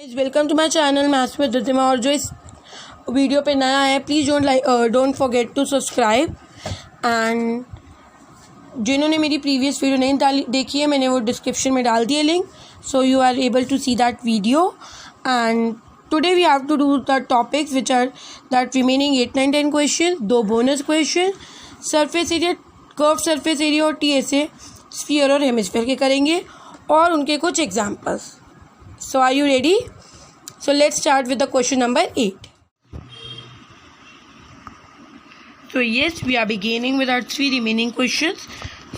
Welcome to my channel maths with Riddhima. और जो इस वीडियो पे नया है please don't forget to subscribe. And जिन्होंने मेरी प्रीवियस वीडियो नहीं देखी है मैंने वो डिस्क्रिप्शन में डाल दिए link, so you are able to see that video. And today we have to do the topics which are that remaining 8, 9, 10 question, 2 bonus question, surface area, curve surface area और TSA, sphere और hemisphere के करेंगे और उनके कुछ examples. So are you ready? So let's start with the question number 8. So yes, we are beginning with our 3 remaining questions.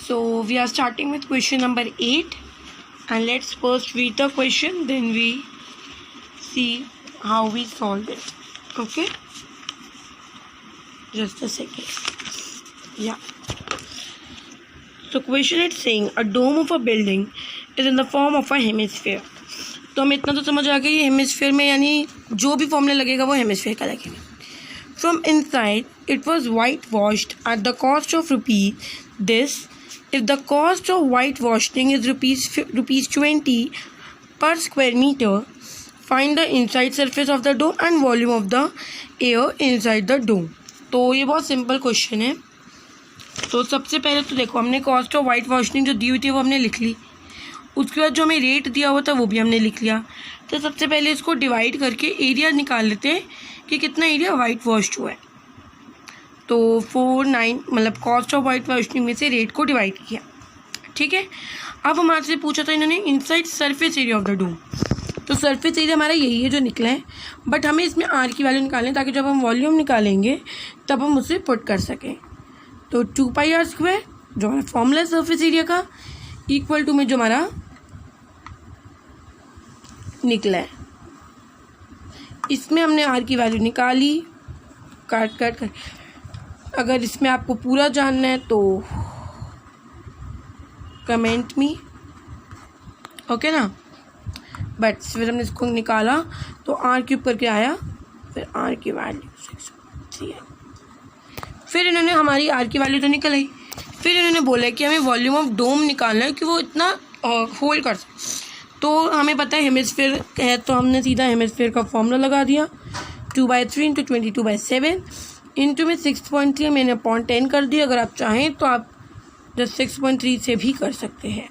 So we are starting with question number 8, and let's first read the question, then we see how we solve it. Okay? Just a second. Yeah. So question is saying a dome of a building is in the form of a hemisphere. तो हमें इतना तो समझ आ गया ये hemisphere में यानी जो भी फॉर्मूला लगेगा वो हेमिस्फीयर का लगेगा। From inside it was white washed at the cost of rupees this if the cost of white washing is rupees 20 per square metre, find the inside surface of the dome and volume of the air inside the dome. तो ये बहुत simple question है। तो सबसे पहले तो देखो हमने कॉस्ट ऑफ वाइट वॉशिंग जो दी हुई थी वो हमने लिख ली, उसके बाद जो हमें रेट दिया हुआ था वो भी हमने लिख लिया। तो सबसे पहले इसको डिवाइड करके एरिया निकाल लेते हैं कि कितना एरिया वाइट वॉश्ड हुआ है। तो 49 मतलब कॉस्ट ऑफ वाइट वॉशिंग में से रेट को डिवाइड किया। ठीक है, अब हमारे से पूछा था इन्होंने inside surface area of the dome. तो सरफेस एरिया हमारा यही है जो निकला है, बट हमें इसमें आर की वैल्यू निकालें ताकि जब हम वॉल्यूम निकालेंगे तब हम उसे पुट कर सकें। तो 2πr² जो हमारा फॉर्मूला है सरफेस एरिया का, इक्वल टू में जो हमारा निकला है इसमें हमने आर की वैल्यू निकाली, काट कर। अगर इसमें आपको पूरा जानना है तो कमेंट मी, ओके ना। बट फिर हमने इसको निकाला तो आर क्यूब करके आया, फिर आर की वैल्यू 6 है। फिर इन्होंने हमारी आर की वैल्यू तो निकल आई, फिर इन्होंने बोला कि हमें वॉल्यूम ऑफ डोम निकालना है कि वो इतना होल्ड कर सकते। तो हमें पता है हेमिस्फीयर है तो हमने सीधा हेमिस्फीयर का फॉर्मूला लगा दिया, 2/3 इंटू 22/7 इंटू में 6.3 मैंने अपॉन 10 कर दिया। अगर आप चाहें तो आप जस्ट 6.3 से भी कर सकते हैं।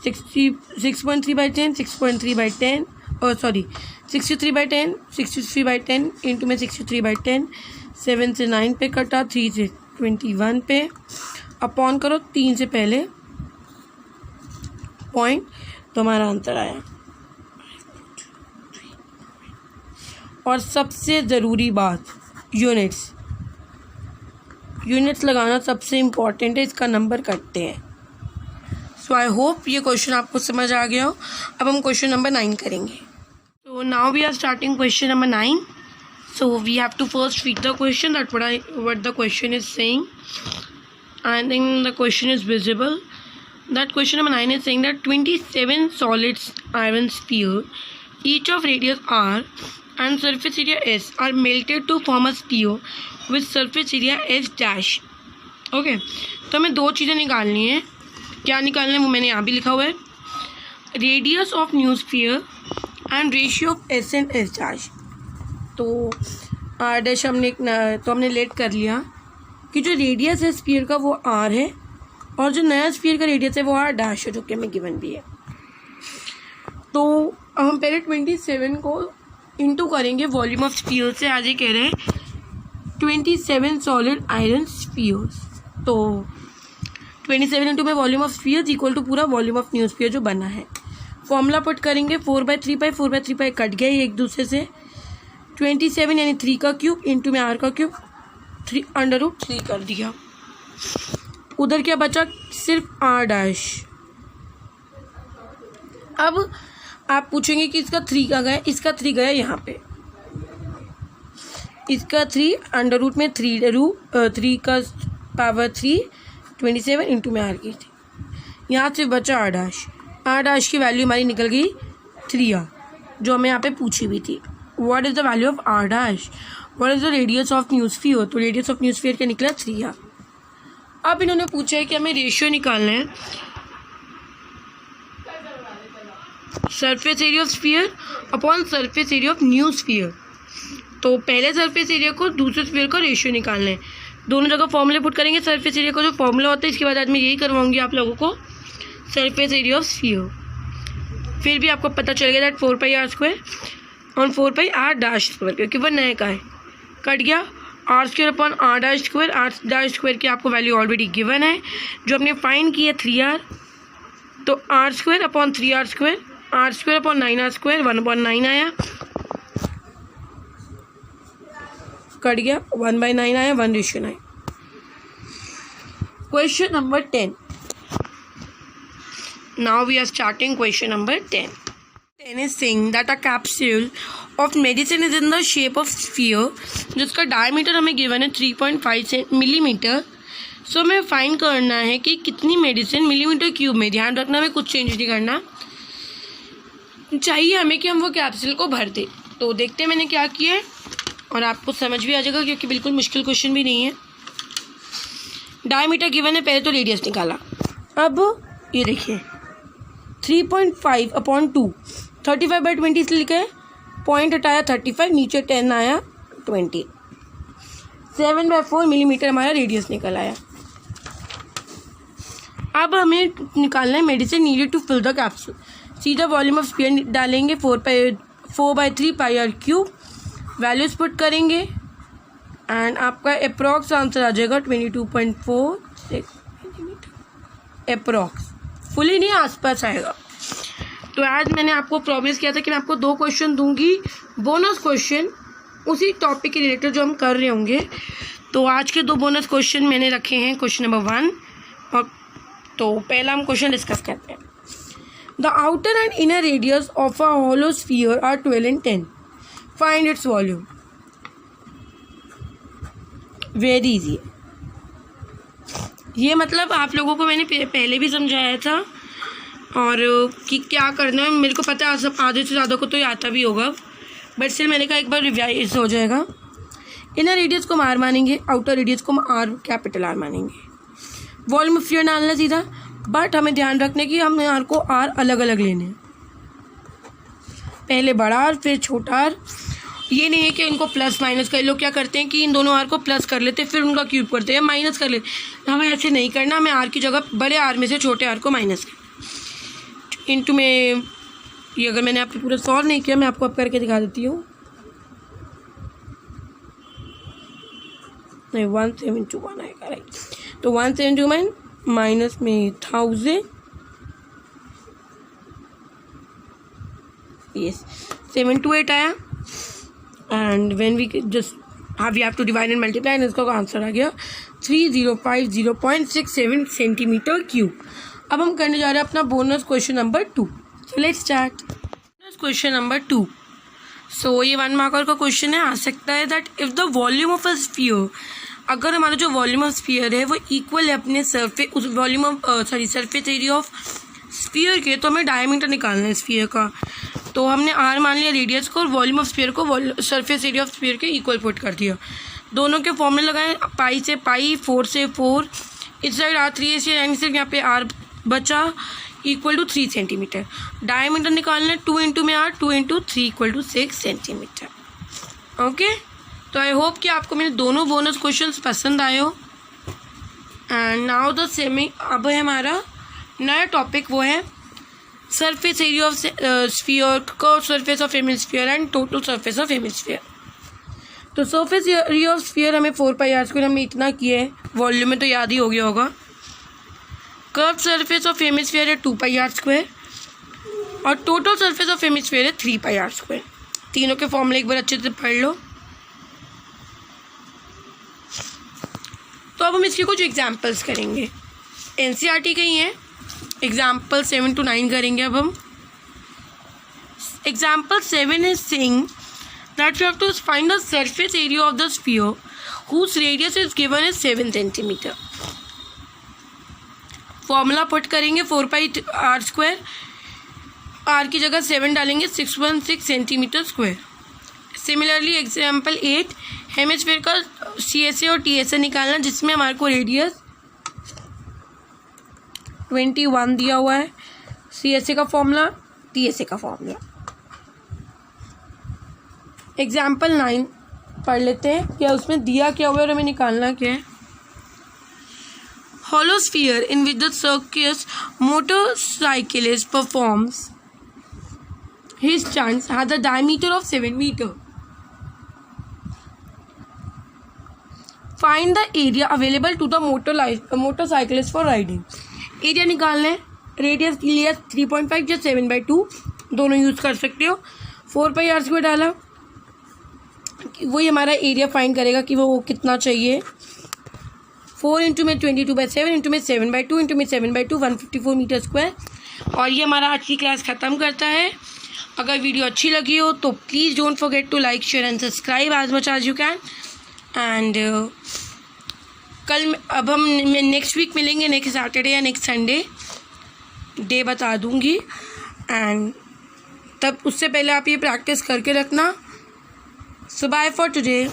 6.3/10 6.3/10 और सॉरी 63/10 63/10 इंटू में 63/10, 7 से 9 पे कटा, 3 से 21 पे, अपॉन करो 3 से पहले पॉइंट, तो हमारा आंसर आया। और सबसे ज़रूरी बात यूनिट्स लगाना सबसे इम्पॉर्टेंट है, इसका नंबर कटते हैं। सो आई होप ये क्वेश्चन आपको समझ आ गया हो। अब हम क्वेश्चन नंबर 9 करेंगे। तो now we are starting question number 9। So we have to first read the question that what the question is saying. I think the question is visible. That question number 9 is saying that 27 solids iron sphere, each of radius r and surface area s, are melted to form a sphere with surface area s dash. Okay, तो हमें 2 चीज़ें निकालनी है। क्या निकालना है वो मैंने यहाँ भी लिखा हुआ है, radius of new sphere and ratio of S and S dash. तो आर डैश हमने लेट कर लिया कि जो रेडियस है स्फीयर का वो आर है और जो नया स्फीयर का रेडियस है वो आर डैश है, जो कि हमें गिवन भी है। तो हम पहले 27 को इंटू करेंगे वॉल्यूम ऑफ स्फीयर से। आज ये कह रहे हैं 27 सॉलिड आयरन स्फीयर्स। तो 27 इंटू में volume of spheres equal to पूरा वॉल्यूम ऑफ न्यू स्फीयर जो बना है। फॉर्मूला पुट करेंगे 4/3 4/3 कट गया एक दूसरे से। 27 यानी 3 का क्यूब इंटू में आर का क्यूब, 3√3 कर दिया। उधर क्या बचा, सिर्फ आर डैश। अब आप पूछेंगे कि इसका 3 का गया, इसका 3 गया यहाँ पे, इसका 3 अंडर रूट में 3 का पावर 3 27 इंटू में आर की थी। यहाँ से बचा आर डैश की वैल्यू हमारी निकल गई 3r, जो हमें यहाँ पे पूछी हुई थी। What is the value of R dash, what is the radius of new sphere. तो रेडियस ऑफ न्यू स्फीयर क्या निकला 3r। अब इन्होंने पूछा है कि हमें रेशियो निकालना है surface area of sphere upon surface area of new sphere. तो पहले सरफेस एरिया को दूसरे स्फीयर का रेशियो निकालना है, दोनों जगह फॉर्मूले पुट करेंगे। सरफेस एरिया का जो फॉर्मूला होता है, इसके बाद आज मैं यही करवाऊंगी आप लोगों को, सरफेस एरिया ऑफ स्फीयर। फिर भी आपको पता चल गया दैट 4πr² ऑन 4πr⁻², क्योंकि वह नए का है, कट गया। r² अपॉन r⁻², की आपको वैल्यू ऑलरेडी गिवन है जो हमने फाइंड की है 3r, तो r² upon 3r², r² upon 9r², 1/9 आया, कट गया, 1/9 आया, 1:9। Question number 10। Now we are starting question number 10. 10 is saying that a capsule of medicine is in the shape of sphere, जिसका डायमीटर हमें given है 3.5 millimetre. सो हमें find करना है कि कितनी मेडिसिन मिलीमीटर क्यूब में, ध्यान रखना हमें कुछ चेंज नहीं करना चाहिए हमें कि हम वो कैप्सूल को भर दें। तो देखते हैं मैंने क्या किया है और आपको समझ भी आ जाएगा, क्योंकि बिल्कुल मुश्किल क्वेश्चन भी नहीं है। डायमीटर गिवन है, पहले तो रेडियस निकाला। अब ये देखिए 3.5 अपॉन 2, 35/20 इसलिए लिखा है, पॉइंट हटाया 35, नीचे 10 आया 20, 7/4 मिलीमीटर हमारा रेडियस निकल आया। अब हमें निकालना है medicine needed to fill the capsule. सीधा वॉल्यूम ऑफ स्फीयर डालेंगे, 4/3 πr³, वैल्यूज पुट करेंगे एंड आपका अप्रॉक्स आंसर आ जाएगा 22.46 मिलीमीटर अप्रॉक्स, फुली नहीं, आसपास आएगा। तो आज मैंने आपको प्रॉमिस किया था कि मैं आपको 2 क्वेश्चन दूंगी, बोनस क्वेश्चन उसी टॉपिक के रिलेटेड जो हम कर रहे होंगे। तो आज के 2 बोनस क्वेश्चन मैंने रखे हैं, क्वेश्चन नंबर 1 और तो पहला हम क्वेश्चन डिस्कस करते हैं। The outer and inner radius of a hollow sphere are 12 and 10, find its volume. Very easy, ये मतलब आप लोगों को मैंने पहले भी समझाया था और कि क्या करना है। मेरे को पता है सब आधे से ज़्यादा को तो ये आता भी होगा, बट स्टिल मैंने कहा एक बार रिवाइज हो जाएगा। इनर रेडियस को हम आर मानेंगे, आउटर रेडियस को हम आर कैपिटल आर मानेंगे। वॉल्यूम ऑफ स्फीयर डालना सीधा, बट हमें ध्यान रखना कि हम आर को आर अलग अलग लेने हैं, पहले बड़ा आर फिर छोटा आर। ये नहीं है कि इनको प्लस माइनस कर, लोग क्या करते हैं कि इन दोनों आर को प्लस कर लेते हैं फिर उनका क्यूब करते हैं, माइनस कर लेते हैं। हमें ऐसे नहीं करना, हमें आर की जगह बड़े आर में से छोटे आर को माइनस कर इनटू में। ये अगर मैंने आपको पूरा सॉल्व नहीं किया, मैं आपको अब करके दिखा देती हूँ। नहीं, 1721 आएगा, राइट। तो 1721 माइनस में 1000, यस 728 आया। And when we just we have to divide and multiply, and इसका आंसर आ गया 3050.67 सेंटीमीटर क्यूब। अब हम करने जा रहे हैं अपना bonus question number 2। So let's start bonus question number 2। सो ये 1 मार्कर का क्वेश्चन है, आ सकता है that if the volume of a sphere, अगर हमारा जो वॉल्यूम ऑफ स्फीयर है वो इक्वल है अपने उस volume of surface area of sphere के, तो हमें डायमीटर निकालना है स्फीयर का। तो हमने आर मान लिया रेडियस को और वॉल्यूम ऑफ स्फीयर को सरफेस एरिया ऑफ स्फीयर के इक्वल पुट कर दिया। दोनों के फॉर्मूले लगाए, पाई से पाई, 4 से 4, इस साइड R3 से, यानी सिर्फ यहाँ पे आर बचा, इक्वल टू 3 सेंटीमीटर। डायमीटर निकालना है 2 इंटू में r, 2 into 3 equal to 6 centimetre. Okay, तो आई होप कि आपको मेरे दोनों बोनस क्वेश्चंस पसंद आए हो। एंड नाउ द सेमी, अब है हमारा नया टॉपिक, वो है सरफेस एरिया ऑफ स्फीयर को, surface of hemisphere and total surface of hemisphere. तो सरफेस एरिया ऑफ स्फीयर हमें 4πr², हमें इतना किया है, वॉल्यूम में तो याद ही हो गया होगा। कर्व सरफेस ऑफ हेमिस्फीयर है 2πr² और टोटल सरफेस ऑफ हेमिस्फीयर है 3πr²। तीनों के फॉर्मूले एक बार अच्छे से पढ़ लो। तो अब हम इसके कुछ एग्जाम्पल्स करेंगे, NCERT के ही हैं। एग्जाम्पल 7 to 9 करेंगे अब हम। Example 7 is saying that you have to find the surface area of the sphere whose radius is given as 7 centimeter. Formula put करेंगे 4πr², आर की जगह 7 डालेंगे, 616 centimetre square. Similarly example 8, hemisphere का CSA और TSA निकालना, जिसमें हमारे को रेडियस 21 दिया हुआ है। CSA का फॉर्मूला TSA का फॉर्मूला। एग्जाम्पल 9 पढ़ लेते हैं, क्या उसमें दिया क्या हुआ और हमें निकालना क्या है। Hollow sphere in which the circus motorcyclist performs his stunts has a diameter of 7 meter. Find the area available to the motorcyclist for riding. Area निकालना है, रेडियस लिया 3.5 या 7/2 दोनों यूज कर सकते हो। 4πr² डाला, वही हमारा एरिया फाइंड करेगा कि वो कितना चाहिए। 4 इंटू में 22/7 इंटू में 7/2 इंटू में 7/2 154 मीटर स्क्वायर। और ये हमारा आज की क्लास ख़त्म करता है। अगर वीडियो अच्छी लगी हो तो please don't forget to like share and subscribe as much as you can. And कल अब हम नेक्स्ट वीक मिलेंगे, नेक्स्ट सैटरडे या नेक्स्ट संडे, डे बता दूँगी। एंड तब उससे पहले आप ये प्रैक्टिस करके रखना। सो बाय फॉर टुडे।